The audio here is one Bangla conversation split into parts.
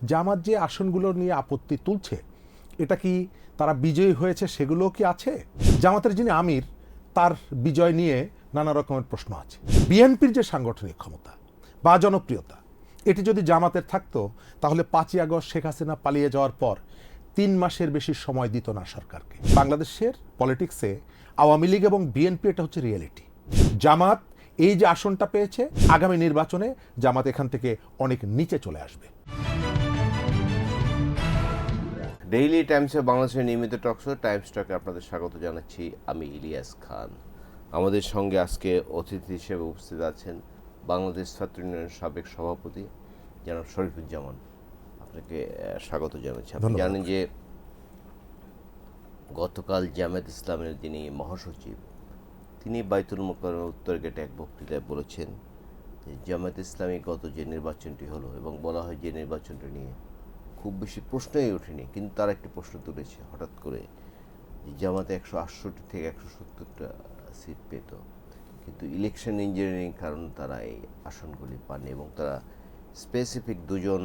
জামাত যে আসনগুলো নিয়ে আপত্তি তুলছে, এটা কি তারা বিজয়ী হয়েছে সেগুলো কি আছে? জামাতের যিনি আমির, তার বিজয় নিয়ে নানা রকমের প্রশ্ন আছে। বিএনপির যে সাংগঠনিক ক্ষমতা বা জনপ্রিয়তা, এটি যদি জামাতের থাকতো তাহলে 5ই আগস্ট শেখ হাসিনা পালিয়ে যাওয়ার পর 3 মাসের বেশি সময় দিত না সরকারকে। বাংলাদেশের পলিটিক্সে আওয়ামী লীগ এবং বিএনপি এটা হচ্ছে রিয়েলিটি। জামাত এই যে আসনটা পেয়েছে, আগামী নির্বাচনে জামাত এখান থেকে অনেক নিচে চলে আসবে। ডেইলি টাইমসে বাংলাদেশের নিয়মিত টকশো টাইমস টকে আপনাদের স্বাগত জানাচ্ছি। আমি ইলিয়াস খান। আমাদের সঙ্গে আজকে অতিথি হিসেবে উপস্থিত আছেন বাংলাদেশ ছাত্র ইউনিয়নের সাবেক সভাপতি জনাব শরীফুজ্জামান। আপনাকে স্বাগত জানাচ্ছি। আপনি জানেন যে গতকাল জামায়াত ইসলামের যিনি মহাসচিব, তিনি বাইতুল মোকাররমের উত্তর গেটে এক বক্তৃতায় বলেছেন যে জামায়াত ইসলামী গত যে নির্বাচনটি হলো, এবং বলা হয় যে নির্বাচনটি নিয়ে খুব বেশি প্রশ্নই ওঠেনি, কিন্তু তারা একটি প্রশ্ন তুলেছে হঠাৎ করে যে জামাতে 168 থেকে 170টা সিট পেত, কিন্তু ইলেকশন ইঞ্জিনিয়ারিং কারণ তারা এই আসনগুলি পাননি, এবং তারা স্পেসিফিক দুজন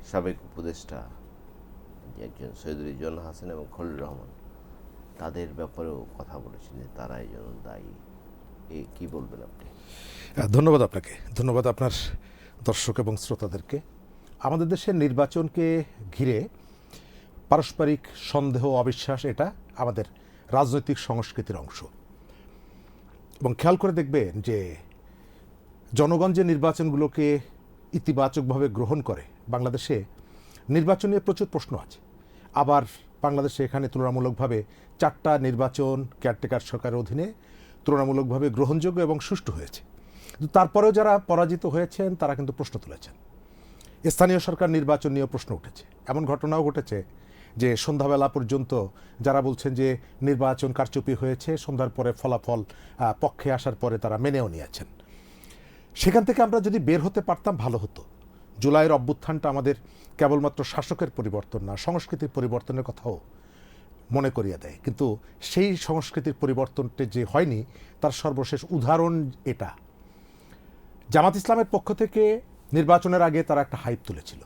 সাবেক উপদেষ্টা, একজন সৈয়দ রিজওয়ান হাসান এবং খলিলুর রহমান, তাদের ব্যাপারেও কথা বলেছেন যে তারা এই জন্য দায়ী। কি বলবেন আপনি? ধন্যবাদ আপনাকে, ধন্যবাদ আপনার দর্শক এবং শ্রোতাদেরকে। আমাদের দেশের নির্বাচনকে ঘিরে পারস্পরিক সন্দেহ, অবিশ্বাস, এটা আমাদের রাজনৈতিক সংস্কৃতির অংশ। এবং খেয়াল করে দেখবেন যে জনগণ যে নির্বাচনগুলোকে ইতিবাচকভাবে গ্রহণ করে, বাংলাদেশে নির্বাচন নিয়ে প্রচুর প্রশ্ন আছে। আবার বাংলাদেশে এখানে তুলনামূলকভাবে 4টা নির্বাচন কেয়ারটেকার সরকারের অধীনে তুলনামূলকভাবে গ্রহণযোগ্য এবং সুষ্ঠু হয়েছে। কিন্তু তারপরেও যারা পরাজিত হয়েছেন তারা কিন্তু প্রশ্ন তুলেছেন। স্থানীয় সরকার নির্বাচন নিয়েও প্রশ্ন উঠেছে। এমন ঘটনাও ঘটেছে যে সন্ধ্যাবেলা পর্যন্ত যারা বলছেন যে নির্বাচন কারচুপি হয়েছে, সন্ধ্যার পরে ফলাফল পক্ষে আসার পরে তারা মেনেও নিয়েছেন। সেখান থেকে আমরা যদি বের হতে পারতাম ভালো হতো। জুলাইয়ের অভ্যুত্থানটা আমাদের কেবলমাত্র শাসকের পরিবর্তন না, সংস্কৃতির পরিবর্তনের কথাও মনে করিয়ে দেয়। কিন্তু সেই সংস্কৃতির পরিবর্তনটা যে হয়নি, তার সর্বশেষ উদাহরণ এটা। জামাত ইসলামের পক্ষ থেকে নির্বাচনের আগে তারা একটা হাইপ তুলেছিল,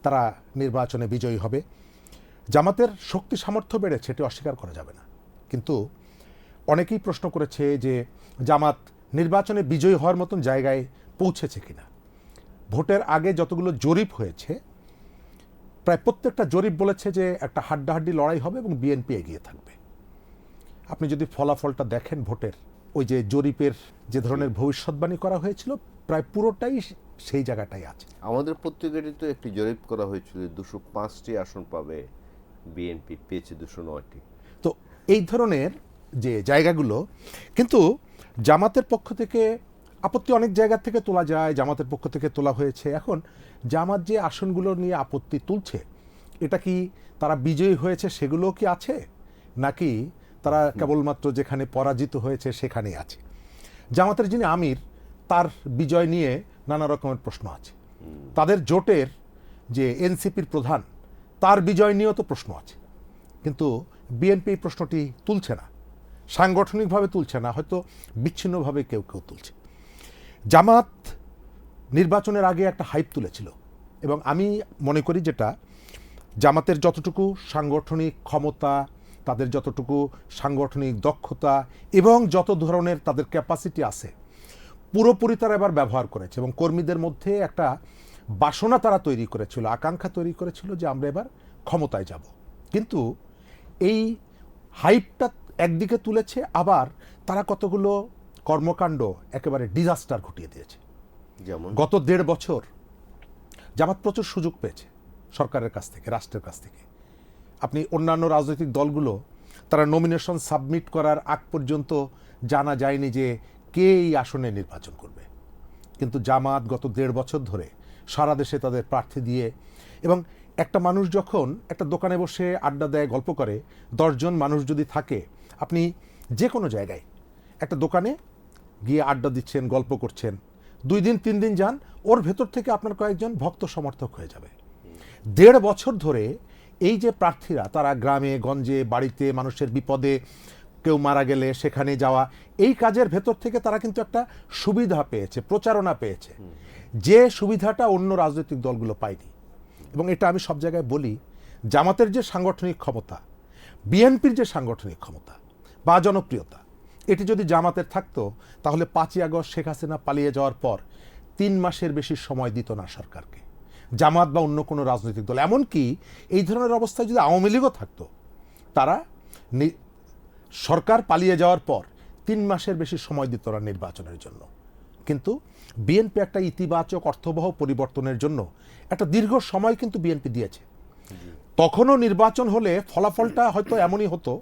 তারা নির্বাচনে বিজয়ী হবে। জামাতের শক্তি সামর্থ্য বেড়েছে, এটি অস্বীকার করা যাবে না। কিন্তু অনেকেই প্রশ্ন করেছে যে জামাত নির্বাচনে বিজয়ী হওয়ার মতন জায়গায় পৌঁছেছে কিনা। ভোটের আগে যতগুলো জরিপ হয়েছে, প্রায় প্রত্যেকটা জরিপ বলেছে যে একটা হাড্ডাহাড্ডি লড়াই হবে এবং বিএনপি এগিয়ে থাকবে। আপনি যদি ফলাফলটা দেখেন ভোটের, ওই যে জরিপের যে ধরনের ভবিষ্যৎবাণী করা হয়েছিল, প্রায় পুরোটাই সেই জায়গাটাই আছে। আমাদের পত্রিকাটি তো একটি জরিপ করা হয়েছিল, 205টি আসন পাবে বিএনপি, পেয়েছে 209টি। তো এই ধরনের যে জায়গাগুলো, কিন্তু জামাতের পক্ষ থেকে আপত্তি অনেক জায়গা থেকে তোলা যায়, জামাতের পক্ষ থেকে তোলা হয়েছে। এখন জামাত যে আসনগুলো নিয়ে আপত্তি তুলছে, এটা কি তারা বিজয়ী হয়েছে সেগুলো কি আছে, নাকি তারা কেবলমাত্র যেখানে পরাজিত হয়েছে সেখানেই আছে? জামাতের যিনি আমির, তার বিজয় নিয়ে নানা রকমের প্রশ্ন আছে। তাদের জোটের যে এনসিপির প্রধান, তার বিজয় নিয়েও তো প্রশ্ন আছে। কিন্তু বিএনপি এই প্রশ্নটি তুলছে না, সাংগঠনিকভাবে তুলছে না, হয়তো বিচ্ছিন্নভাবে কেউ কেউ তুলছে। জামাত নির্বাচনের আগে একটা হাইপ তুলেছিল, এবং আমি মনে করি যেটা জামাতের যতটুকু সাংগঠনিক ক্ষমতা, তাদের যতটুকু সাংগঠনিক দক্ষতা এবং যত ধরনের তাদের ক্যাপাসিটি আছে, পুরোপুরি তারা এবার ব্যবহার করেছে। এবং কর্মীদের মধ্যে একটা বাসনা তারা তৈরি করেছিল, আকাঙ্ক্ষা তৈরি করেছিল যে আমরা এবার ক্ষমতায় যাব। কিন্তু এই হাইপটা একদিকে তুলেছে, আবার তারা কতগুলো কর্মকাণ্ড একেবারে ডিজাস্টার ঘটিয়ে দিয়েছে। যেমন গত 1.5 বছর জামাত প্রচুর সুযোগ পেয়েছে সরকারের কাছ থেকে, রাষ্ট্রের কাছ থেকে। আপনি অন্যান্য রাজনৈতিক দলগুলো, তারা নমিনেশন সাবমিট করার আগ পর্যন্ত জানা যায়নি যে কে এই আসনে নির্বাচন করবে। কিন্তু জামাত গত 1.5 বছর ধরে সারা দেশে তাদের প্রার্থী দিয়ে, এবং একটা মানুষ যখন একটা দোকানে বসে আড্ডা দেয়, গল্প করে, 10 জন মানুষ যদি থাকে, আপনি যে কোনো জায়গায় একটা দোকানে গিয়ে আড্ডা দিচ্ছেন, গল্প করছেন, 2 দিন 3 দিন যান, ওর ভেতর থেকে আপনার কয়েকজন ভক্ত সমর্থক হয়ে যাবে। 1.5 বছর ধরে এই যে প্রার্থীরা, তারা গ্রামে গঞ্জে, বাড়িতে, মানুষের বিপদে, কেউ মারা গেলে সেখানে যাওয়া, এই কাজের ভেতর থেকে তারা কিন্তু একটা সুবিধা পেয়েছে, প্রচারণা পেয়েছে, যে সুবিধাটা অন্য রাজনৈতিক দলগুলো পায়নি। এবং এটা আমি সব জায়গায় বলি, জামাতের যে সাংগঠনিক ক্ষমতা, বিএনপির যে সাংগঠনিক ক্ষমতা বা জনপ্রিয়তা, এটি যদি জামাতের থাকতো তাহলে 5ই আগস্ট শেখ হাসিনা পালিয়ে যাওয়ার পর 3 মাসের বেশি সময় দিত না সরকারকে, জামাত বা অন্য কোনো রাজনৈতিক দল। এমনকি এই ধরনের অবস্থায় যদি আওয়ামী লীগও থাকতো, তারা সরকার পালিয়ে যাওয়ার পর 3 মাসের বেশি সময় দিত না নির্বাচনের জন্য। কিন্তু বিএনপি একটা ইতিবাচক অর্থবহ পরিবর্তনের জন্য একটা দীর্ঘ সময় কিন্তু বিএনপি দিয়েছে। তখনও নির্বাচন হলে ফলাফলটা হয়তো এমনই হতো,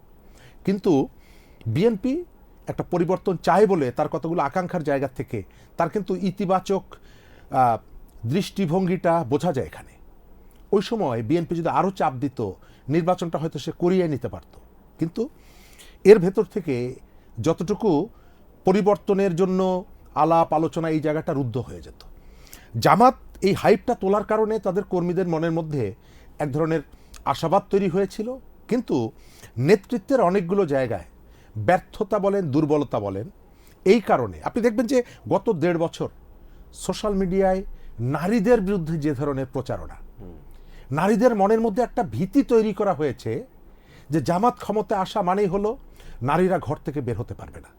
কিন্তু বিএনপি একটা পরিবর্তন চায় বলে তার কতগুলো আকাঙ্ক্ষার জায়গা থেকে তার কিন্তু ইতিবাচক দৃষ্টিভঙ্গিটা বোঝা যায় এখানে। ওই সময় বিএনপি যদি আরও চাপ দিত, নির্বাচনটা হয়তো সে করিয়ে নিতে পারত। কিন্তু এর ভেতর থেকে যতটুকু পরিবর্তনের জন্য আলাপ আলোচনা, এই জায়গাটা রুদ্ধ হয়ে যেত। জামাত এই হাইপটা তোলার কারণে তাদের কর্মীদের মনের মধ্যে এক ধরনের আশাবাদ তৈরি হয়েছিল, কিন্তু নেতৃত্বের অনেকগুলো জায়গায় ব্যর্থতা বলেন, দুর্বলতা বলেন, এই কারণে আপনি দেখবেন যে গত 1.5 বছর সোশ্যাল মিডিয়ায় নারীদের বিরুদ্ধে যে ধরনের প্রচারণা, নারীদের মনের মধ্যে একটা ভীতি তৈরি করা হয়েছে যে জামাত ক্ষমতায় আসা মানেই হলো নারীরা ঘর থেকে বের হতে পারবে না,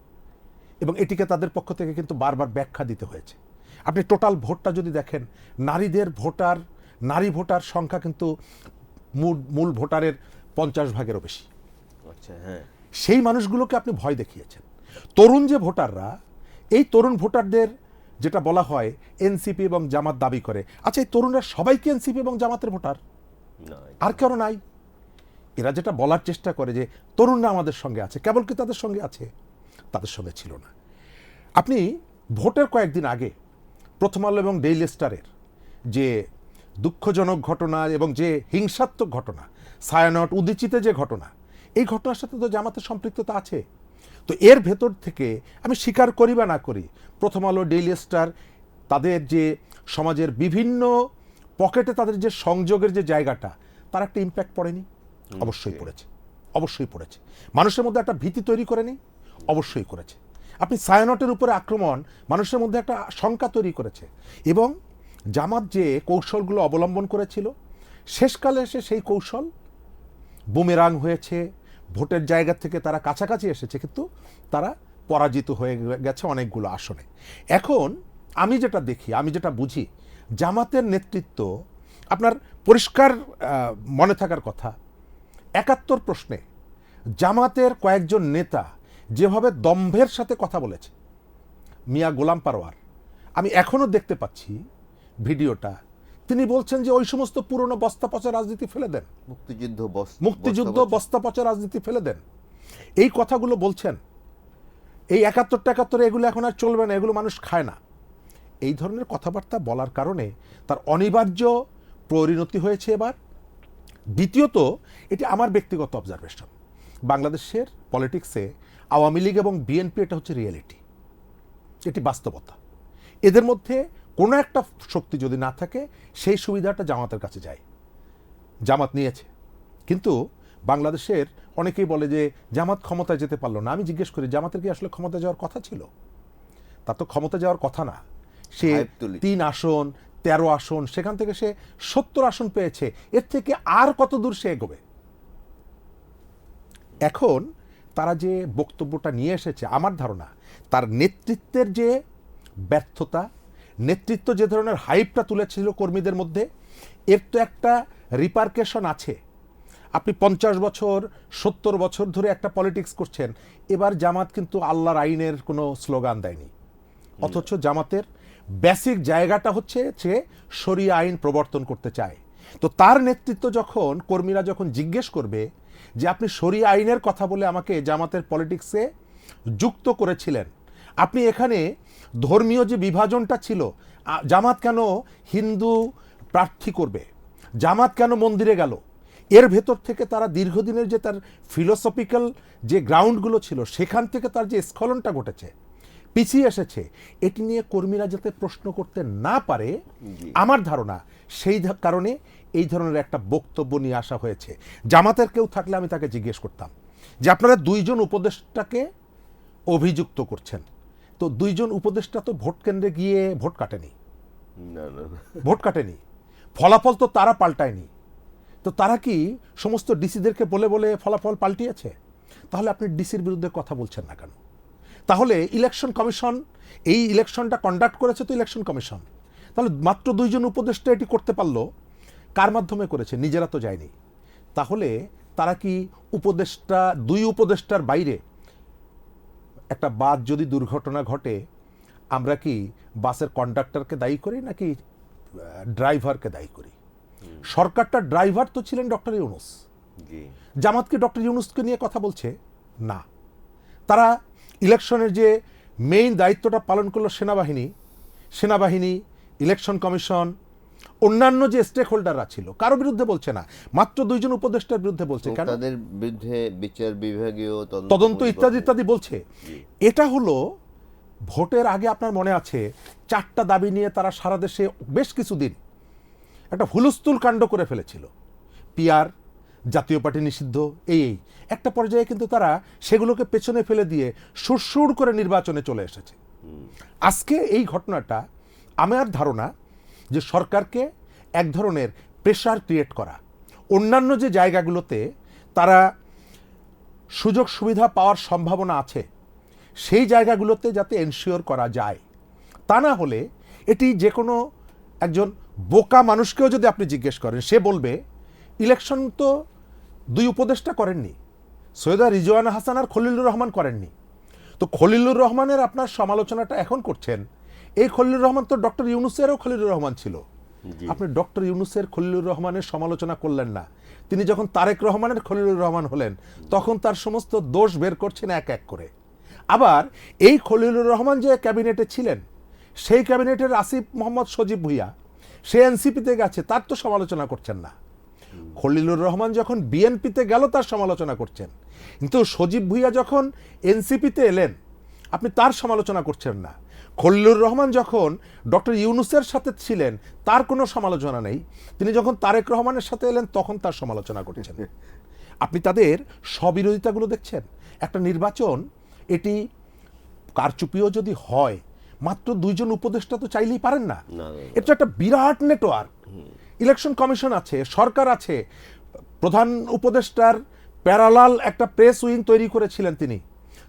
এবং এটিকে তাদের পক্ষ থেকে কিন্তু বারবার ব্যাখ্যা দিতে হয়েছে। আপনি টোটাল ভোটটা যদি দেখেন, নারী ভোটার সংখ্যা কিন্তু মূল ভোটারের 50 ভাগেরও বেশি। আচ্ছা, হ্যাঁ, সেই মানুষগুলোকে আপনি ভয় দেখিয়েছেন। তরুণ যে ভোটাররা, এই তরুণ ভোটারদের যেটা বলা হয় এনসিপি এবং জামাত দাবি করে, আচ্ছা এই তরুণরা সবাই কি এনসিপি এবং জামাতের ভোটার? আর কেন নাই? এরা যেটা বলার চেষ্টা করে যে তরুণরা আমাদের সঙ্গে আছে, কেবল কি তাদের সঙ্গে আছে? তাদের সঙ্গে ছিল না। আপনি ভোটের কয়েকদিন আগে প্রথম আলো এবং ডেইলি স্টারের যে দুঃখজনক ঘটনা এবং যে হিংসাত্মক ঘটনা, ছায়ানট উদীচিতে যে ঘটনা, এই ঘটনার সাথে তো জামাতের সম্পৃক্ততা আছে। তো এর ভেতর থেকে আমি স্বীকার করি বা না করি, প্রথম আলো, ডেইলি স্টার, তাদের যে সমাজের বিভিন্ন পকেটে তাদের যে সংযোগের যে জায়গাটা, তার একটা ইম্প্যাক্ট পড়েনি? অবশ্যই পড়েছে, অবশ্যই পড়েছে। মানুষের মধ্যে একটা ভীতি তৈরি করেনি? অবশ্যই করেছে। আপনি ছায়ানটের উপরে আক্রমণ মানুষের মধ্যে একটা শঙ্কা তৈরি করেছে, এবং জামাত যে কৌশলগুলো অবলম্বন করেছিল, শেষকালে এসে সেই কৌশল বুমেরাং হয়েছে, ভোটের জায়গা থেকে তারা কাছাকাছি এসেছে, কিন্তু তারা পরাজিত হয়ে গেছে অনেকগুলো আসনে। এখন আমি যেটা দেখি, আমি যেটা বুঝি, জামাতের নেতৃত্ব, আপনার পরিষ্কার মনে থাকার কথা, 71 প্রশ্নে জামাতের কয়েকজন নেতা যেভাবে দম্ভের সাথে কথা বলেছে, মিয়া গোলাম পারওয়ার, আমি এখনো দেখতে পাচ্ছি ভিডিওটা, তিনি বলছেন যে ওই সমস্ত পুরনো বস্তা পচা রাজনীতি ফেলে দেন, মুক্তিযুদ্ধ বস্তা পচা রাজনীতি ফেলে দেন, এই কথাগুলো বলছেন। এই 71 এগুলো এখন আর চলবে না, এগুলো মানুষ খায় না, এই ধরনের কথাবার্তা বলার কারণে তার অনিবার্য পরিণতি হয়েছে এবার। দ্বিতীয়ত, এটি আমার ব্যক্তিগত অবজারভেশন, বাংলাদেশের পলিটিক্সে আওয়ামী লীগ এবং বিএনপি এটা হচ্ছে রিয়েলিটি, এটি বাস্তবতা। এদের মধ্যে কোনো একটা শক্তি যদি না থাকে, সেই সুবিধাটা জামাতের কাছে যায়। জামাত নিয়েছে, কিন্তু বাংলাদেশের অনেকেই বলে যে জামাত ক্ষমতায় যেতে পারলো না। আমি জিজ্ঞেস করি, জামাতের কি আসলে ক্ষমতা যাওয়ার কথা ছিল? তার তো ক্ষমতা যাওয়ার কথা না। সে 3 আসন, 13 আসন, সেখান থেকে সে 70 আসন পেয়েছে। এর থেকে আর কত দূর সে এগোবে? এখন তারা যে বক্তব্যটা নিয়ে এসেছে, আমার ধারণা তার নেতৃত্বের যে ব্যর্থতা, নেতৃত্ব যে ধরনের হাইপটা তুলেছিল কর্মীদের মধ্যে, এর তো একটা রিপারকেশন আছে। আপনি 50 বছর 70 বছর ধরে একটা পলিটিক্স করছেন, এবার জামাত কিন্তু আল্লাহর আইনের কোনো স্লোগান দেয়নি, অথচ জামাতের বেসিক জায়গাটা হচ্ছে সে শরিয়া আইন প্রবর্তন করতে চায়। তো তার নেতৃত্ব যখন, কর্মীরা যখন জিজ্ঞেস করবে যে আপনি শরিয়া আইনের কথা বলে আমাকে জামাতের পলিটিক্সে যুক্ত করেছিলেন, আপনি এখানে ধর্মীয় যে বিভাজনটা ছিল, জামাত কেন হিন্দু প্রার্থী করবে, জামাত কেন মন্দিরে গেল, এর ভেতর থেকে তারা দীর্ঘদিনের যে তার ফিলোসফিক্যাল যে গ্রাউন্ডগুলো ছিল, সেখান থেকে তার যে স্খলনটা ঘটেছে, পিছিয়ে এসেছে, এটি নিয়ে কর্মীরা যাতে প্রশ্ন করতে না পারে, আমার ধারণা সেই কারণে এই ধরনের একটা বক্তব্য নিয়ে আসা হয়েছে। জামাতের কেউ থাকলে আমি তাকে জিজ্ঞেস করতাম যে আপনারা 2 জন উপদেষ্টাকে অভিযুক্ত করছেন, তো 2 জন উপদেষ্টা তো ভোট কেন্দ্রে গিয়ে ভোট কাটেনি, ভোট কাটেনি, ফলাফল তো তারা পাল্টায়নি, তো তারা কি সমস্ত ডিসিদেরকে বলে বলে ফলাফল পাল্টিয়েছে? তাহলে আপনি ডিসির বিরুদ্ধে কথা বলছেন না কেন? তাহলে ইলেকশন কমিশন, এই ইলেকশনটা কন্ডাক্ট করেছে তো ইলেকশন কমিশন, তাহলে মাত্র 2 জন উপদেষ্টা এটি করতে পারলো, কার মাধ্যমে করেছে? নিজেরা তো যায়নি। তাহলে তারা কি উপদেষ্টা, 2 উপদেষ্টার বাইরে একটা বাস যদি দুর্ঘটনা ঘটে, আমরা কি বাসের কন্ডাক্টরকে দায়ী করি নাকি ড্রাইভারকে দায়ী করি? সরকারটা ড্রাইভার তো ছিলেন ডক্টর ইউনূস। জি, জামাতকে ডক্টর ইউনূসকে নিয়ে কথা বলছে না। তারা ইলেকশনের যে মেইন দায়িত্বটা পালন করলো সেনাবাহিনী, ইলেকশন কমিশন, অন্যান্য যে স্টেক হোল্ডাররা ছিল, কারো বিরুদ্ধে বলছে না, মাত্র 2 জন উপদেষ্টার বিরুদ্ধে বলছে। কেন? তাদের বিরুদ্ধে বিচার বিভাগীয় তদন্ত ইত্যাদি ইত্যাদি বলছে। এটা হলো ভোটের আগে, আপনার মনে আছে 4টা দাবি নিয়ে তারা সারা দেশে বেশ কিছুদিন একটা হুলস্থুল কাণ্ড করে ফেলেছিল। পিআর, জাতীয় পার্টি নিষিদ্ধ, এই একটা পর্যায়ে কিন্তু তারা সেগুলোকে পেছনে ফেলে দিয়ে সুরসুর করে নির্বাচনে চলে এসেছে। আজকে এই ঘটনাটা আমার ধারণা যে সরকারকে এক ধরনের প্রেশার ক্রিয়েট করা, অন্যান্য যে জায়গাগুলোতে তারা সুযোগ সুবিধা পাওয়ার সম্ভাবনা আছে সেই জায়গাগুলোতে যাতে এনশিওর করা যায়। তা না হলে এটি যে কোনো একজন বোকা মানুষকেও যদি আপনি জিজ্ঞেস করেন, সে বলবে ইলেকশন তো 2 উপদেষ্টা করেননি, সৈয়দা রিজওয়ানা হাসান আর খলিলুর রহমান করেননি। তো খলিলুর রহমানের আপনার সমালোচনাটা এখন করছেন, এই খলিলুর রহমান তো ডক্টর ইউনূসেরও খলিলুর রহমান ছিল। আপনি ডক্টর ইউনূসের খলিলুর রহমানের সমালোচনা করলেন না, তিনি যখন তারেক রহমানের খলিলুর রহমান হলেন তখন তার সমস্ত দোষ বের করছেন এক এক করে। আবার এই খলিলুর রহমান যে ক্যাবিনেটে ছিলেন, সেই ক্যাবিনেটের আসিফ মোহাম্মদ সজীব ভুইয়া, সে এনসিপিতে গেছে, তার তো সমালোচনা করছেন না। খলিলুর রহমান যখন বিএনপিতে গেল তার সমালোচনা করছেন, কিন্তু সজীব ভুইয়া যখন এনসিপিতে এলেন আপনি তার সমালোচনা করছেন না। খলিলুর রহমান যখন ডক্টর ইউনূসের সাথে ছিলেন তার কোনো সমালোচনা নেই, তিনি যখন তারেক রহমানের সাথে এলেন তখন তার সমালোচনা করছেন। আপনি তাদের স্ববিরোধিতাগুলো দেখছেন। একটা নির্বাচন, এটি কারচুপিও যদি হয়, মাত্র 2 জন উপদেষ্টা তো চাইলেই পারেন না। এটা একটা বিরাট নেটওয়ার্ক। ইলেকশন কমিশন আছে, সরকার আছে, প্রধান উপদেষ্টার প্যারালাল একটা প্রেস উইং তৈরি করেছিলেন তিনি,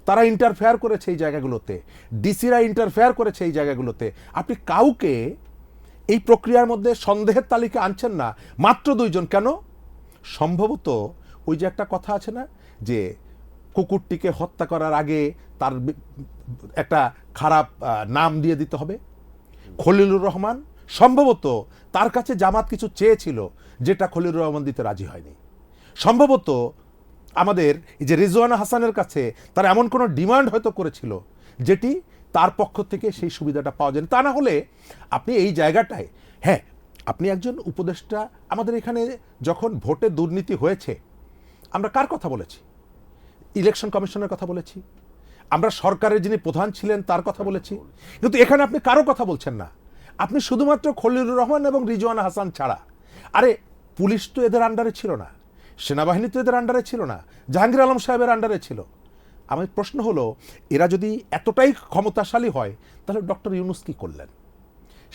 তারা ইন্টারফেয়ার করেছে এই জায়গাগুলোতে, ডিসিরা ইন্টারফেয়ার করেছে এই জায়গাগুলোতে। আপনি কাউকে এই প্রক্রিয়ার মধ্যে সন্দেহের তালিকা আনছেন না, মাত্র 2 জন। কেন? সম্ভবত ওই যে একটা কথা আছে না, যে কুকুরটিকে হত্যা করার আগে তার একটা খারাপ নাম দিয়ে দিতে হবে। খলিলুর রহমান সম্ভবত তার কাছে জামাত কিছু চেয়েছিল যেটা খলিলুর রহমান দিতে রাজি হয়নি। সম্ভবত আমাদের এই যে রিজওয়ানা হাসানের কাছে তার এমন কোনো ডিমান্ড হয়তো করেছিল যেটি তার পক্ষ থেকে সেই সুবিধাটা পাওয়া যায়। তা না হলে আপনি এই জায়গাটায়, হ্যাঁ, আপনি একজন উপদেষ্টা, আমাদের এখানে যখন ভোটে দুর্নীতি হয়েছে আমরা কার কথা বলেছি? ইলেকশন কমিশনের কথা বলেছি, আমরা সরকারের যিনি প্রধান ছিলেন তার কথা বলেছি, কিন্তু এখানে আপনি কারো কথা বলছেন না। আপনি শুধুমাত্র খলিলুর রহমান এবং রিজওয়ানা হাসান ছাড়া, আরে পুলিশ তো এদের আন্ডারে ছিল না, সেনাবাহিনী তো এদের আন্ডারে ছিল না, জাহাঙ্গীর আলম সাহেবের আন্ডারে ছিল। আমার প্রশ্ন হলো, এরা যদি এতটাই ক্ষমতাশালী হয় তাহলে ডক্টর ইউনূস কি করলেন?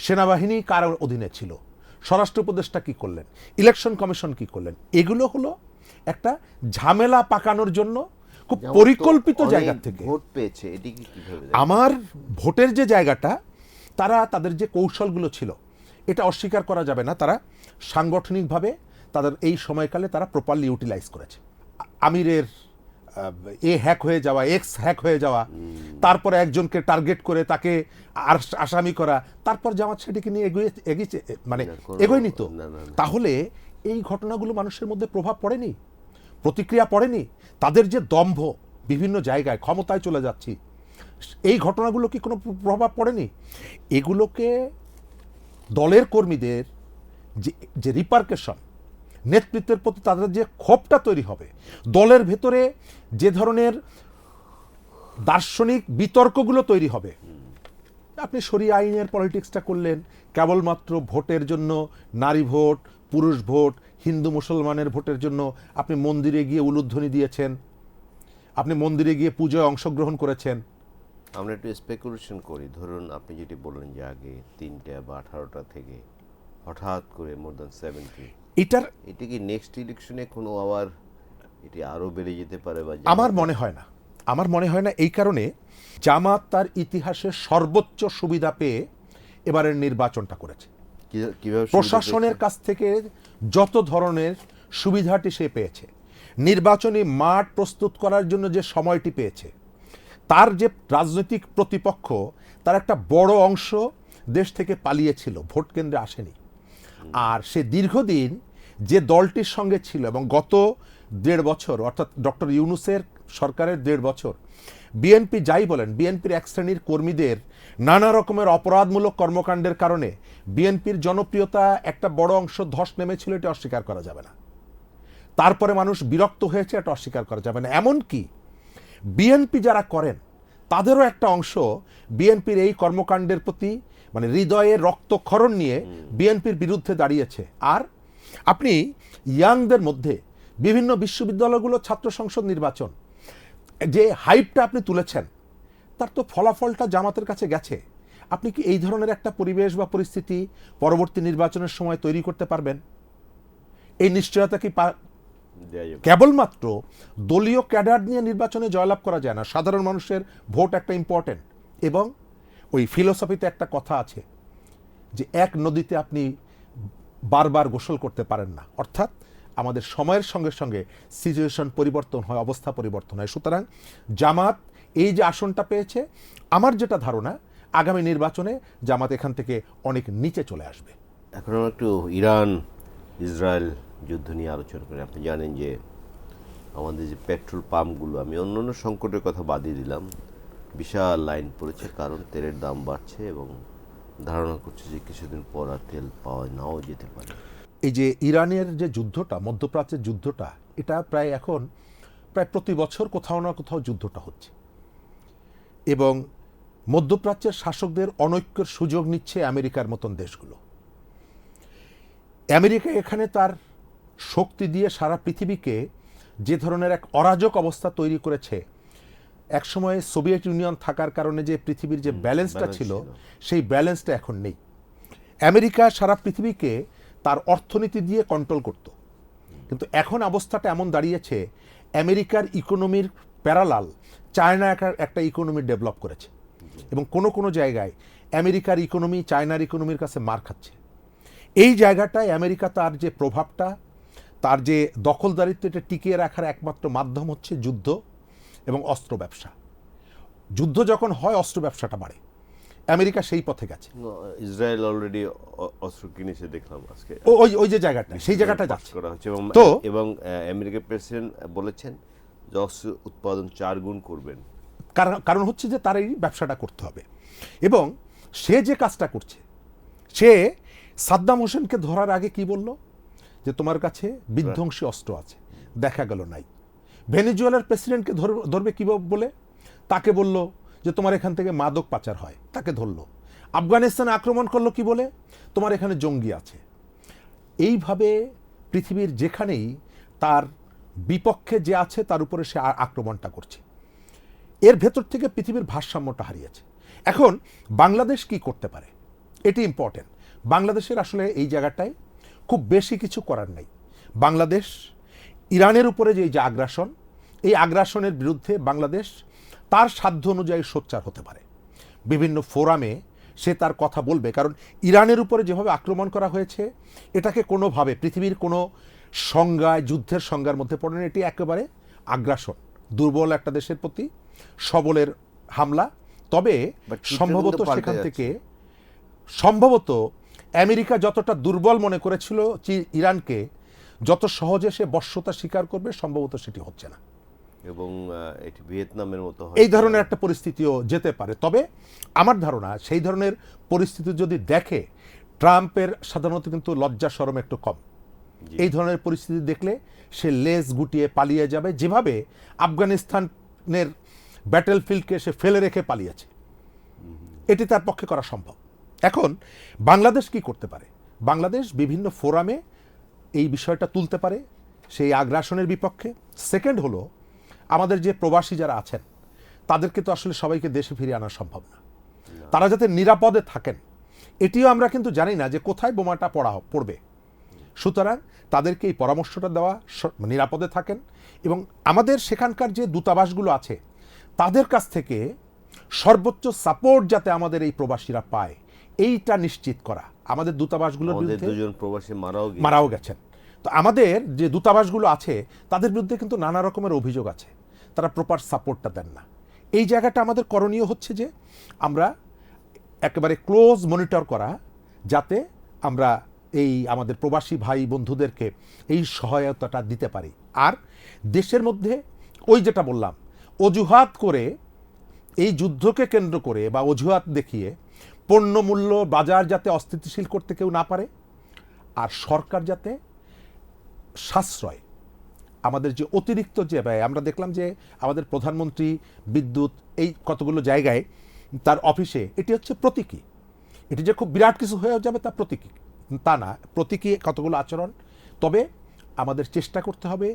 সেনাবাহিনী কার অধীনে ছিল? স্বরাষ্ট্র উপদেষ্টা কি করলেন? ইলেকশন কমিশন কি করলেন? এগুলো হলো একটা ঝামেলা পাকানোর জন্য খুব পরিকল্পিত জায়গা থেকে ভোট পেয়েছে। এটি কিভাবে? আমার ভোটের যে জায়গাটা, তারা তাদের যে কৌশলগুলো ছিল এটা অস্বীকার করা যাবে না, তারা সাংগঠনিকভাবে তাদের এই সময়কালে তারা প্রপারলি ইউটিলাইজ করেছে। আমিরের হ্যাক হয়ে যাওয়া, এক্স হ্যাক হয়ে যাওয়া, তারপরে একজনকে টার্গেট করে তাকে আসামি করা, তারপর জামাত সেটিকে নিয়ে এগিয়েছে, মানে এগোয়নি তো। তাহলে এই ঘটনাগুলো মানুষের মধ্যে প্রভাব পড়েনি, প্রতিক্রিয়া পড়েনি? তাদের যে দম্ভ, বিভিন্ন জায়গায় ক্ষমতায় চলে যাচ্ছি, এই ঘটনাগুলো কি কোনো প্রভাব পড়েনি? এগুলোকে দলের কর্মীদের যে রিপারকেশন, নেতৃত্বের প্রতি তাদের যে ক্ষোভটা তৈরি হবে, দলের ভেতরে যে ধরনের দার্শনিক বিতর্কগুলো তৈরি হবে। আপনি শরিয়া আইনের পলিটিক্সটা করলেন কেবলমাত্র ভোটের জন্য, নারী ভোট, পুরুষ ভোট, হিন্দু মুসলমানের ভোটের জন্য আপনি মন্দিরে গিয়ে উলুধ্বনি দিয়েছেন, আপনি মন্দিরে গিয়ে পূজায় অংশগ্রহণ করেছেন। আমরা একটু স্পেকুলেশন করি, ধরুন আপনি যেটি বললেন যে আগে 3টা বা 18টা থেকে হঠাৎ করে মোর দ্যান 70। এটার এটা কি নেক্সট ইলেকশনে কোনো আবার এটি আরো বেড়ে যেতে পারে বা আমার মনে হয় না, আমার মনে হয় না। এই কারণে জামাত তার ইতিহাসে সর্বোচ্চ সুবিধা পেয়ে এবারের নির্বাচনটা করেছে। কিভাবে প্রশাসনের কাছ থেকে যত ধরনের সুবিধাটি সে পেয়েছে, নির্বাচনী মাঠ প্রস্তুত করার জন্য যে সময়টি পেয়েছে, তার যে রাজনৈতিক প্রতিপক্ষ তার একটা বড় অংশ দেশ থেকে পালিয়েছিল, ভোট কেন্দ্রে আসেনি। আর সে দীর্ঘদিন যে দলটির সঙ্গে ছিল এবং গত 1.5 বছর অর্থাৎ ডক্টর ইউনূসের সরকারের 1.5 বছর বিএনপি যাই বলেন, বিএনপির এক শ্রেণীর কর্মীদের নানা রকমের অপরাধমূলক কর্মকাণ্ডের কারণে বিএনপির জনপ্রিয়তা একটা বড় অংশ ধস নেমেছিল, এটা অস্বীকার করা যাবে না। তারপরে মানুষ বিরক্ত হয়েছে, এটা অস্বীকার করা যাবে না। এমনকি বিএনপি যারা করেন তাদেরও একটা অংশ বিএনপির এই কর্মকাণ্ডের প্রতি মানে হৃদয়ের রক্তক্ষরণ নিয়ে বিএনপির বিরুদ্ধে দাঁড়িয়েছে। আর আপনি ইয়াংদের মধ্যে বিভিন্ন বিশ্ববিদ্যালয়গুলো ছাত্র সংসদ নির্বাচন যে হাইপটা আপনি তুলেছেন, তার তো ফলাফলটা জামাতের কাছে গেছে। আপনি কি এই ধরনের একটা পরিবেশ বা পরিস্থিতি পরবর্তী নির্বাচনের সময় তৈরি করতে পারবেন? এই নিশ্চয়তা কি কেবলমাত্র দলীয় ক্যাডার নিয়ে নির্বাচনে জয়লাভ করা যায় না। সাধারণ মানুষের ভোট একটা ইম্পর্টেন্ট। এবং ওই ফিলোসফিতে একটা কথা আছে যে এক নদীতে আপনি বারবার গোসল করতে পারেন না, অর্থাৎ আমাদের সময়ের সঙ্গে সঙ্গে সিচুয়েশন পরিবর্তন হয়, অবস্থা পরিবর্তন হয়। সুতরাং জামাত এই যে আসনটা পেয়েছে, আমার যেটা ধারণা আগামী নির্বাচনে জামাত এখান থেকে অনেক নিচে চলে আসবে। এখন আমরা একটু ইরান ইসরায়েল যুদ্ধ নিয়ে আলোচনা করি। আপনি জানেন যে আমাদের যে পেট্রোল পাম্পগুলো, আমি অন্যান্য সংকটের কথা বাদই দিলাম, বিশাল লাইন পড়েছে, কারণ তেলের দাম বাড়ছে এবং ধারণা করছে যে কিছুদিন পর আর তেল পাওয়া নাও যেতে পারে। এই যে ইরানের যে যুদ্ধটা, মধ্যপ্রাচ্যের যুদ্ধটা, এটা এখন প্রায় প্রতি বছর কোথাও না কোথাও যুদ্ধটা হচ্ছে এবং মধ্যপ্রাচ্যের শাসকদের অনৈক্যের সুযোগ নিচ্ছে আমেরিকার মতন দেশগুলো। আমেরিকা এখানে তার শক্তি দিয়ে সারা পৃথিবীকে যে ধরনের এক অরাজক অবস্থা তৈরি করেছে, একসময় সোভিয়েত ইউনিয়ন থাকার কারণে যে পৃথিবীর যে ব্যালেন্সটা ছিল, সেই ব্যালেন্সটা এখন নেই। আমেরিকা সারা পৃথিবীকে তার অর্থনীতি দিয়ে কন্ট্রোল করত, কিন্তু এখন অবস্থাটা এমন দাঁড়িয়েছে আমেরিকার ইকোনমির প্যারালাল চায়না একটা ইকোনমি ডেভেলপ করেছে এবং কোনো কোনো জায়গায় আমেরিকার ইকোনমি চায়নার ইকোনমির কাছে মার খাচ্ছে। এই জায়গাটায় আমেরিকা তার যে প্রভাবটা, তার যে দখলদারিত্বটা টিকিয়ে রাখার একমাত্র মাধ্যম হচ্ছে যুদ্ধ এবং অস্ত্র ব্যবসা। যুদ্ধ যখন হয় অস্ত্র ব্যবসাটা বাড়ে, আমেরিকা সেই পথে গেছে। ইসরায়েল অলরেডি অস্ত্র কিনেছে দেখলাম আজকে, ওই যে জায়গাটা, সেই জায়গাটা যাচ্ছে করা হচ্ছে। তো এবং আমেরিকার প্রেসিডেন্ট বলেছেন যে অস্ত্র উৎপাদন 4 গুণ করবেন। কারণ হচ্ছে যে তার এই ব্যবসাটা করতে হবে। এবং সে যে কাজটা করছে, সে সাদ্দাম হোসেনকে ধরার আগে কি বলল যে তোমার কাছে বিধ্বংসী অস্ত্র আছে, দেখা গেল নাই। ভেনেজুয়েলার প্রেসিডেন্টকে ধরবে কি বলে, তাকে বলল যে তোমার এখান থেকে মাদক পাচার হয়, তাকে ধরলো। আফগানিস্তানে আক্রমণ করলো কি বলে, তোমার এখানে জঙ্গি আছে। এইভাবে পৃথিবীর যেখানেই তার বিপক্ষে যে আছে তার উপরে সে আক্রমণটা করছে। এর ভেতর থেকে পৃথিবীর ভারসাম্যটা হারিয়েছে। এখন বাংলাদেশ কি করতে পারে, এটি ইম্পর্টেন্ট। বাংলাদেশের আসলে এই জায়গাটায় খুব বেশি কিছু করার নাই। বাংলাদেশ ইরানের উপরে যে আগ্রাসন, এই আগ্রাসনের বিরুদ্ধে বাংলাদেশ তার সাধ্য অনুযায়ী সোচ্চার হতে পারে। বিভিন্ন ফোরামে সে তার কথা বলবে, কারণ ইরানের উপরে যেভাবে আক্রমণ করা হয়েছে এটাকে কোনোভাবে পৃথিবীর কোনো সংজ্ঞায়, যুদ্ধের সংজ্ঞার মধ্যে পড়ে না। এটি একেবারে আগ্রাসন, দুর্বল একটা দেশের প্রতি সবলের হামলা। তবে সম্ভবত সেখান থেকে সম্ভবত আমেরিকা যতটা দুর্বল মনে করেছিল ইরানকে, যত সহজে সে বশ্যতা স্বীকার করবে, সম্ভবত সেটি হচ্ছে না এবং এটি ভিয়েতনামের মতো এই ধরনের একটা পরিস্থিতিও যেতে পারে। তবে আমার ধারণা সেই ধরনের পরিস্থিতি যদি দেখে, ট্রাম্পের সাধারণত কিন্তু লজ্জা শরম একটু কম। এই ধরনের পরিস্থিতি দেখলে সে লেজ গুটিয়ে পালিয়ে যাবে, যেভাবে আফগানিস্তানের ব্যাটেলফিল্ডকে সে ফেলে রেখে পালিয়েছে। এটি তার পক্ষে করা সম্ভব। এখন বাংলাদেশ কি করতে পারে? বাংলাদেশ বিভিন্ন ফোরামে এই বিষয়টা তুলতে পারে, সেই আগ্রাসনের বিপক্ষে। সেকেন্ড হলো, আমাদের যে প্রবাসী যারা আছেন তাদেরকে তো আসলে সবাইকে দেশে ফিরিয়ে আনা সম্ভব না। তারা যাতে নিরাপদে থাকেন এটিও আমরা কিন্তু জানি না যে কোথায় বোমাটা পড়বে। সুতরাং তাদেরকে এই পরামর্শটা দেওয়া, নিরাপদে থাকেন, এবং আমাদের সেখানকার যে দূতাবাসগুলো আছে তাদের কাছ থেকে সর্বোচ্চ সাপোর্ট যাতে আমাদের এই প্রবাসীরা পায় এইটা নিশ্চিত করা। আমাদের দূতাবাসগুলোর আমাদের বিরুদ্ধে দুজন প্রবাসী মারাও গেছেন। তো আমাদের যে দূতাবাসগুলো আছে তাদের বিরুদ্ধে কিন্তু নানা রকমের অভিযোগ আছে, তারা প্রপার সাপোর্টটা দেন না। এই জায়গাটা আমাদের করণীয় হচ্ছে যে আমরা একেবারে ক্লোজ মনিটর করা, যাতে আমরা এই আমাদের প্রবাসী ভাই বন্ধুদেরকে এই সহায়তাটা দিতে পারি। আর দেশের মধ্যে ওই যেটা বললাম, অজুহাত করে এই যুদ্ধকে কেন্দ্র করে বা অজুহাত দেখিয়ে পণ্যমূল্য বাজার যাতে অস্থিতিশীল করতে কেউ না পারে, আর সরকার যাতে সাশ্রয়, আমাদের যে অতিরিক্ত যে ব্যয়, আমরা দেখলাম যে আমাদের প্রধানমন্ত্রী বিদ্যুৎ এই কতগুলো জায়গায় তার অফিসে, এটি হচ্ছে প্রতীকী। এটি যে খুব বিরাট কিছু হয়ে যাবে তা প্রতীকী তা না, প্রতীকী কতগুলো আচরণ। তবে আমাদের চেষ্টা করতে হবে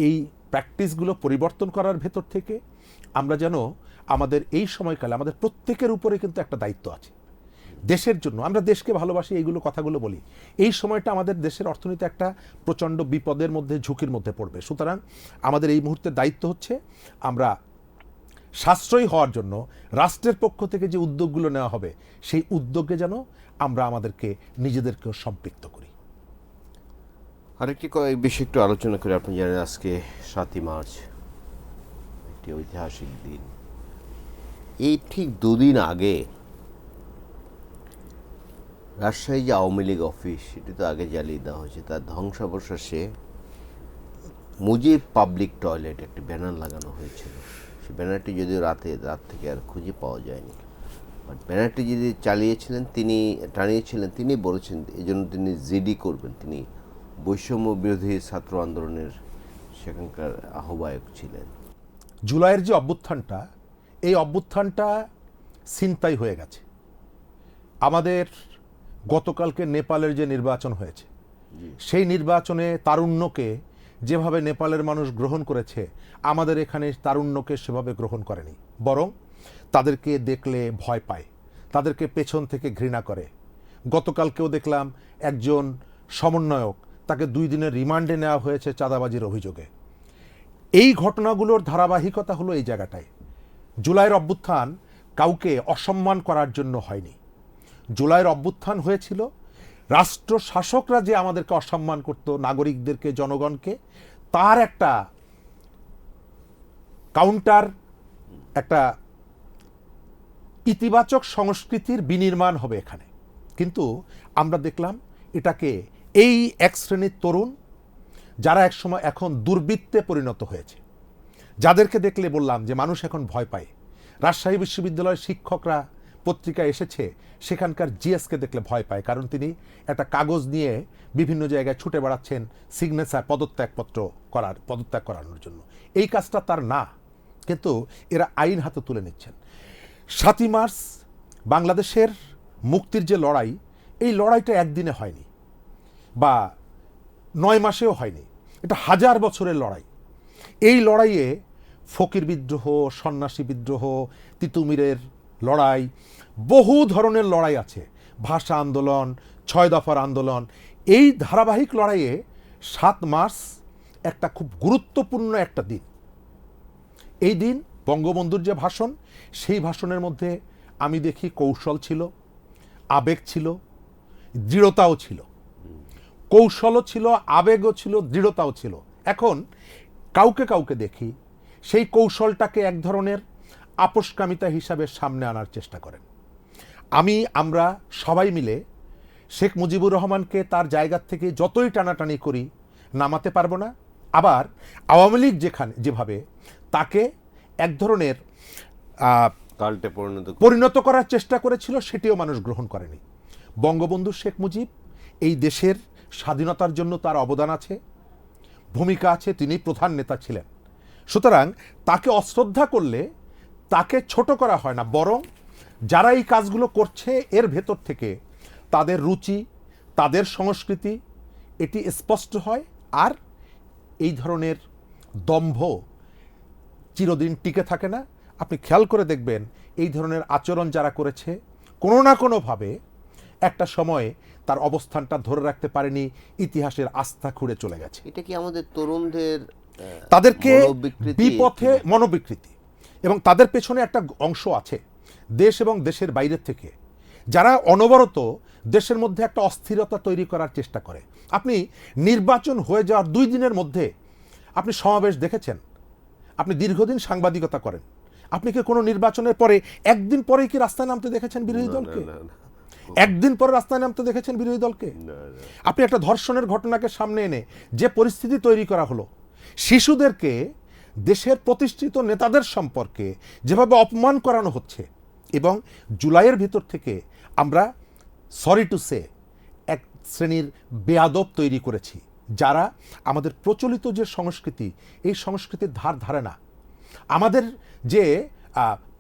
এই প্র্যাকটিসগুলো পরিবর্তন করার ভেতর থেকে আমরা যেন আমাদের এই সময়কালে আমাদের প্রত্যেকের উপরে কিন্তু একটা দায়িত্ব আছে দেশের জন্য। আমরা দেশকে ভালোবাসি, এইগুলো কথাগুলো বলি। এই সময়টা আমাদের দেশের অর্থনীতি একটা প্রচণ্ড বিপদের মধ্যে, ঝুঁকির মধ্যে পড়বে। সুতরাং আমাদের এই মুহূর্তে দায়িত্ব হচ্ছে আমরা সাশ্রয়ী হওয়ার জন্য রাষ্ট্রের পক্ষ থেকে যে উদ্যোগগুলো নেওয়া হবে সেই উদ্যোগে যেন আমরা আমাদেরকে নিজেদেরকেও সম্পৃক্ত করি। আরেকটি বিষয় একটু আলোচনা করে। আপনি জানেন আজকে 7ই মার্চ, একটি ঐতিহাসিক দিন। এই ঠিক দুদিন আগে রাজশাহী যে আওয়ামী লীগ অফিস, সেটি তো আগে জ্বালিয়ে দেওয়া হয়েছে, তার ধ্বংসাবশেষে মুজিব পাবলিক টয়লেট একটি ব্যানার লাগানো হয়েছিল। সেই ব্যানারটি যদিও রাত থেকে আর খুঁজে পাওয়া যায়নি, বাট ব্যানারটি যদি টানিয়েছিলেন তিনি বলেছেন এই জন্য তিনি জিডি করবেন। তিনি বৈষম্য বিরোধী ছাত্র আন্দোলনের সেখানকার আহ্বায়ক ছিলেন। জুলাইয়ের যে অভ্যুত্থানটা, এই অভ্যুত্থানটা ছিনতাই হয়ে গেছে। আমাদের গতকালকে নেপালের যে নির্বাচন হয়েছে, সেই নির্বাচনে তারুণ্যকে যেভাবে নেপালের মানুষ গ্রহণ করেছে, আমাদের এখানে তারুণ্যকে সেভাবে গ্রহণ করেনি, বরং তাদেরকে দেখলে ভয় পায়, তাদেরকে পেছন থেকে ঘৃণা করে। গতকালকেও দেখলাম একজন সমন্বয়ক, তাকে 2 দিনের রিমান্ডে নেওয়া হয়েছে চাঁদাবাজির অভিযোগে। এই ঘটনাগুলোর ধারাবাহিকতা হলো এই জায়গাটায়। জুলাইয়ের অভ্যুত্থান কাউকে অসম্মান করার জন্য হয়নি। জুলাইয়ের অভ্যুত্থান হয়েছিল রাষ্ট্র শাসকরা যে আমাদেরকে অসম্মান করত, নাগরিকদেরকে, জনগণকে, তার একটা কাউন্টার, একটা ইতিবাচক সংস্কৃতির বিনির্মাণ হবে এখানে। কিন্তু আমরা দেখলাম এটাকে এই এক শ্রেণীর তরুণ, যারা একসময় এখন দুর্বৃত্তে পরিণত হয়েছে, যাদেরকে দেখলে বললাম যে মানুষ এখন ভয় পায়। রাজশাহী বিশ্ববিদ্যালয়ের শিক্ষকরা পত্রিকায় এসেছে, সেখানকার জিএসকে দেখলে ভয় পায়, কারণ তিনি একটা কাগজ নিয়ে বিভিন্ন জায়গায় ছুটে বেড়াচ্ছেন সিগনেচার, পদত্যাগ করানোর জন্য। এই কাজটা তার না, কিন্তু এরা আইন হাতে তুলে নিচ্ছেন। 7ই মার্চ বাংলাদেশের মুক্তির যে লড়াই, এই লড়াইটা একদিনে হয়নি বা 9 মাসেও হয়নি, এটা 1000 বছরের লড়াই। এই লড়াইয়ে ফকির বিদ্রোহ, সন্ন্যাসী বিদ্রোহ, তিতুমিরের লড়াই, বহু ধরনের লড়াই আছে, ভাষা আন্দোলন, 6 দফার আন্দোলন। এই ধারাবাহিক লড়াইয়ে 7 মার্চ একটা খুব গুরুত্বপূর্ণ একটা দিন। এই দিন বঙ্গবন্ধুর যে ভাষণ, সেই ভাষণের মধ্যে আমি দেখি কৌশল ছিল, আবেগ ছিল, দৃঢ়তাও ছিল। কৌশলও ছিল, আবেগও ছিল, দৃঢ়তাও ছিল। এখন কাউকে দেখি সেই কৌশলটাকে এক ধরনের আপোষকামিতা হিসাবে সামনে আনার চেষ্টা করেন। আমরা সবাই মিলে শেখ মুজিবুর রহমানকে তার জায়গা থেকে যতই টানাটানি করি নামাতে পারবো না। আবার আওয়ামী লীগ যেভাবে তাকে এক ধরনের কাল্টে পরিণত করার চেষ্টা করেছিল, সেটিও মানুষ গ্রহণ করেনি। বঙ্গবন্ধু শেখ মুজিব এই দেশের স্বাধীনতার জন্য তার অবদান আছে, ভূমিকা আছে, তিনি প্রধান নেতা ছিলেন। সুতরাং তাকে অশ্রদ্ধা করলে তাকে ছোট করা হয় না, বরং যারা এই কাজগুলো করছে এর ভেতর থেকে তাদের রুচি, তাদের সংস্কৃতি, এটি স্পষ্ট হয়। আর এই ধরনের দম্ভ চিরদিন টিকে থাকে না। আপনি খেয়াল করে দেখবেন এই ধরনের আচরণ যারা করেছে, কোনো না কোনোভাবে একটা সময়ে তার অবস্থানটা ধরে রাখতে পারেনি, ইতিহাসের আস্থা খুঁড়ে চলে গেছে। এটা কি আমাদের তরুণদের তাদেরকে মনোবিকৃতি? বিপথে মনোবিকৃতি, এবং তাদের পেছনে একটা অংশ আছে দেশ এবং দেশের বাইরের থেকে, যারা অনবরত দেশের মধ্যে একটা অস্থিরতা তৈরি করার চেষ্টা করে। আপনি নির্বাচন হয়ে যাওয়ার 2 দিনের মধ্যে আপনি সমাবেশ দেখেছেন? আপনি দীর্ঘদিন সাংবাদিকতা করেন, আপনি কি কোনো নির্বাচনের পরে একদিন পরেই কি রাস্তায় নামতে দেখেছেন বিরোধী দলকে? একদিন পরে রাস্তায় নামতে দেখেছেন বিরোধী দলকে? আপনি একটা ধর্ষণের ঘটনাকে সামনে এনে যে পরিস্থিতি তৈরি করা হলো, শিশুদেরকে দেশের প্রতিষ্ঠিত নেতাদের সম্পর্কে যেভাবে অপমান করানো হচ্ছে, এবং জুলাইয়ের ভিতর থেকে আমরা সরি টু সে এক শ্রেণীর বেয়াদব তৈরি করেছি, যারা আমাদের প্রচলিত যে সংস্কৃতি, এই সংস্কৃতির ধার ধারে না। আমাদের যে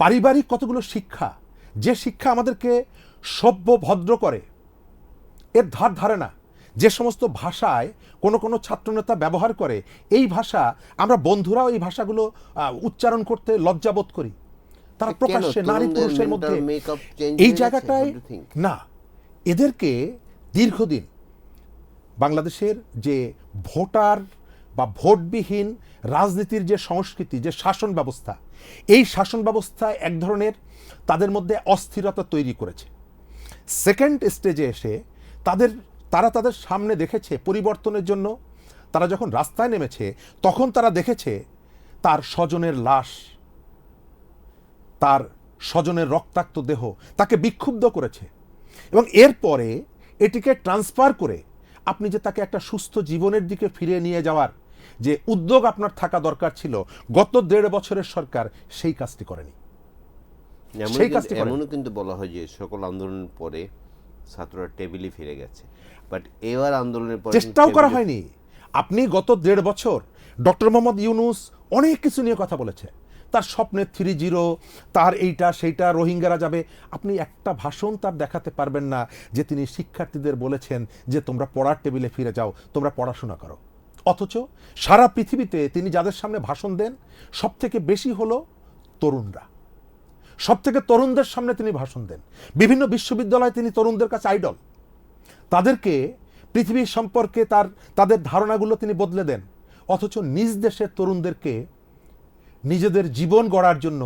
পারিবারিক কতগুলো শিক্ষা, যে শিক্ষা আমাদেরকে সভ্য ভদ্র করে, এর ধার ধারে না। যে সমস্ত ভাষায় কোনো ছাত্রনেতা ব্যবহার করে, এই ভাষা আমরা বন্ধুরাও এই ভাষাগুলো উচ্চারণ করতে লজ্জাবোধ করি। তারা প্রকাশ্যে নারী পুরুষের মধ্যে এই জায়গাটায় না। এদেরকে দীর্ঘদিন বাংলাদেশের যে ভোটার বা ভোটবিহীন রাজনীতির যে সংস্কৃতি, যে শাসন ব্যবস্থা, এই শাসন ব্যবস্থা এক ধরনের তাদের মধ্যে অস্থিরতা তৈরি করেছে। সেকেন্ড স্টেজে এসে তারা তাদের সামনে দেখেছে পরিবর্তনের জন্য, তারা যখন রাস্তায় নেমেছে তখন তারা দেখেছে তার স্বজনের লাশ, তার স্বজনের রক্তাক্ত দেহ তাকে বিক্ষুব্ধ করেছে, এবং এরপরে এটিকে ট্রান্সফার করে আপনি যে তাকে একটা সুস্থ জীবনের দিকে ফিরিয়ে নিয়ে যাওয়ার যে উদ্যোগ আপনার থাকা দরকার ছিল, গত 1.5 বছরের সরকার সেই কাজটি করেনি। এমনও কিন্তু বলা হয় যে সকল আন্দোলনের পরে ছাত্ররা টেবিলে ফিরে গেছে, বাট এবার আন্দোলনের পরে চেষ্টাও করা হয়নি। আপনি গত 1.5 বছর ডক্টর মোহাম্মদ ইউনূস অনেক কিছু নিয়ে কথা বলেছে, তার স্বপ্নের 3-0, তার এইটা সেইটা, রোহিঙ্গারা যাবে। আপনি একটা ভাষণ তার দেখাতে পারবেন না যে তিনি শিক্ষার্থীদের বলেছেন যে তোমরা পড়ার টেবিলে ফিরে যাও, তোমরা পড়াশোনা করো। অথচ সারা পৃথিবীতে তিনি যাদের সামনে ভাষণ দেন সব থেকে বেশি হলো তরুণরা, সব থেকে তরুণদের সামনে তিনি ভাষণ দেন। বিভিন্ন বিশ্ববিদ্যালয়ে তিনি তরুণদের কাছে আইডল, তাদেরকে পৃথিবী সম্পর্কে তাদের ধারণাগুলো তিনি বদলে দেন। অথচ নিজ দেশের তরুণদেরকে নিজেদের জীবন গড়ার জন্য,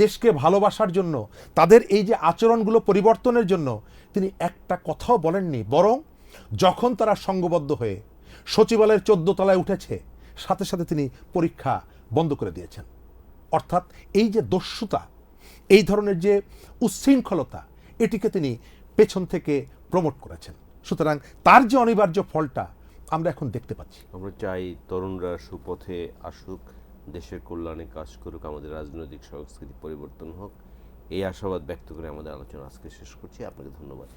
দেশকে ভালোবাসার জন্য, তাদের এই যে আচরণগুলো পরিবর্তনের জন্য তিনি একটা কথাও বলেননি। বরং যখন তারা সংঘবদ্ধ হয়ে সচিবালয়ের 14 তলায় উঠেছে, সাথে সাথে তিনি পরীক্ষা বন্ধ করে দিয়েছেন। অর্থাৎ এই যে দস্যুতা, এই ধরনের যে উচ্ছৃঙ্খলতা, এটিকে তিনি পেছন থেকে প্রমোট করেছেন। সুতরাং তার যে অনিবার্য ফলটা আমরা এখন দেখতে পাচ্ছি। আমরা চাই তরুণরা সুপথে আসুক, দেশের কল্যাণে কাজ করুক, আমাদের রাজনৈতিক সংস্কৃতি পরিবর্তন হোক, এই আশাবাদ ব্যক্ত করে আমাদের আলোচনা আজকে শেষ করছি। আপনাকে ধন্যবাদ।